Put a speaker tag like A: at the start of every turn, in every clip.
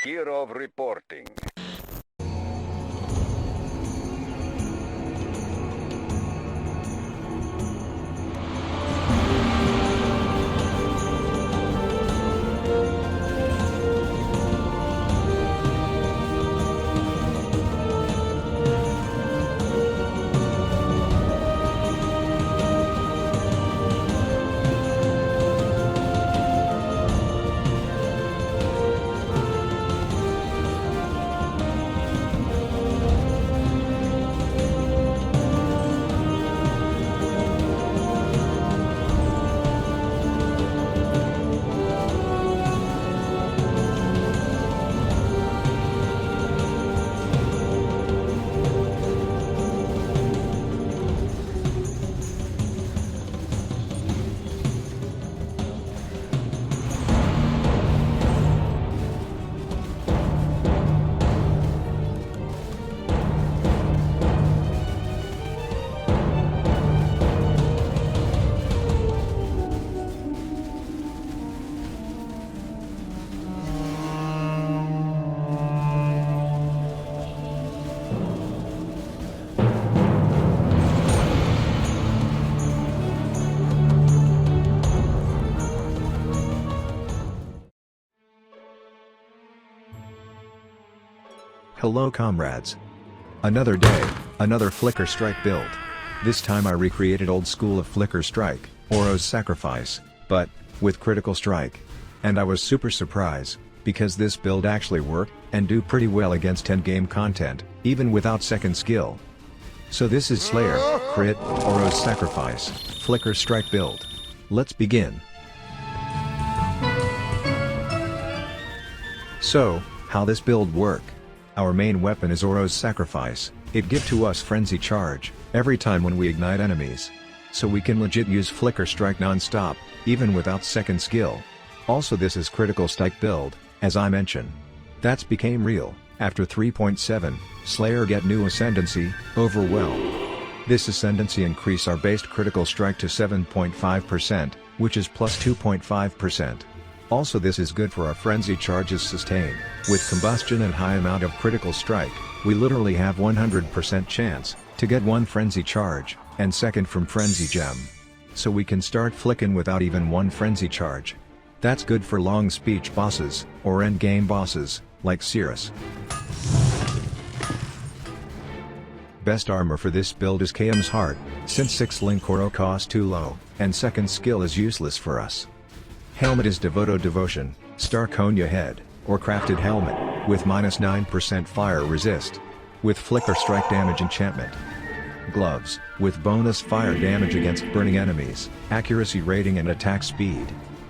A: Kirov reporting.
B: Hello comrades. Another day, another Flicker Strike build. This time I recreated old school of Flicker Strike, Oro'S Sacrifice, but with Critical Strike. And I was super surprised, because this build actually worked, and do pretty well against endgame content, even without second skill. So this is Slayer, Crit, Oro'S Sacrifice, Flicker Strike build. Let's begin. So, how this build work? Our main weapon is Oro'S Sacrifice. It give to us Frenzy Charge, every time when we ignite enemies. So we can legit use Flicker Strike non-stop, even without second skill. Also this is Critical Strike build, as I mentioned. That's became real, after 3.7, Slayer get new Ascendancy, Overwhelm. This Ascendancy increase our based Critical Strike to 7.5%, which is plus 2.5%. Also this is good for our Frenzy Charges sustain. With Combustion and high amount of Critical Strike, we literally have 100% chance to get one Frenzy Charge, and second from Frenzy Gem. So we can start flicking without even one Frenzy Charge. That's good for long speech bosses, or endgame bosses, like Cirrus. Best armor for this build is KM's Heart, since 6 Link Oro cost too low, and second skill is useless for us. Helmet is Devoto Devotion, Star Konya Head, or Crafted Helmet, with -9% fire resist. With Flicker Strike damage enchantment. Gloves, with bonus fire damage against burning enemies, accuracy rating and attack speed.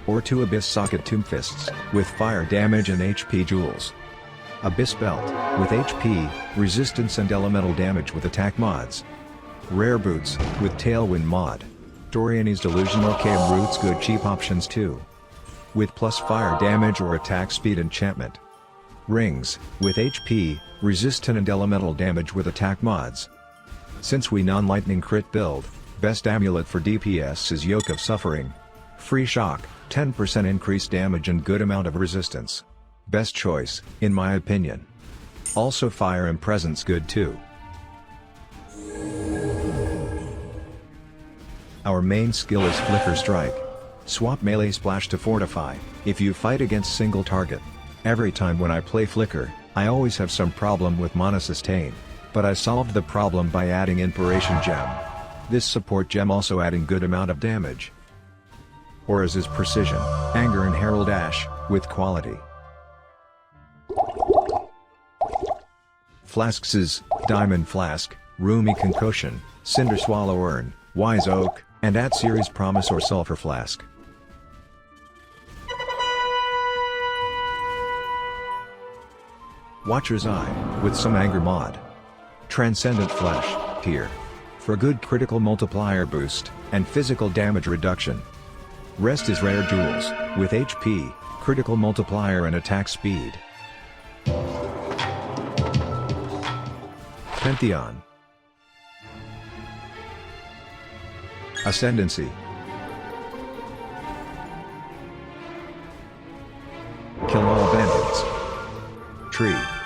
B: Or 2 Abyss Socket Tomb Fists, with fire damage and HP jewels. Abyss Belt, with HP, resistance and elemental damage with attack mods. Rare Boots, with Tailwind mod. Doriani's Delusional Cave Roots good cheap options too. With plus fire damage or attack speed enchantment. Rings, with HP, resistant and elemental damage with attack mods. Since we non-lightning crit build, best amulet for DPS is Yoke of Suffering. Free shock, 10% increased damage and good amount of resistance. Best choice, in my opinion. Also fire and presence good too. Our main skill is Flicker Strike. Swap melee splash to fortify, if you fight against single target. Every time when I play Flicker, I always have some problem with mana sustain. But I solved the problem by adding Inspiration Gem. This support gem also adding good amount of damage. Oro'S is Precision, Anger and Herald Ash, with quality. FLASKS is Diamond Flask, Roomy Concoction, Cinder Swallow Urn, Wise Oak, and At Series Promise or Sulfur Flask. Watcher's Eye, with some Anger mod. Transcendent Flesh, Pier. For good critical multiplier boost, and physical damage reduction. Rest is Rare Jewels, with HP, critical multiplier and attack speed. Pantheon. Ascendancy. Kill all bandits. tree.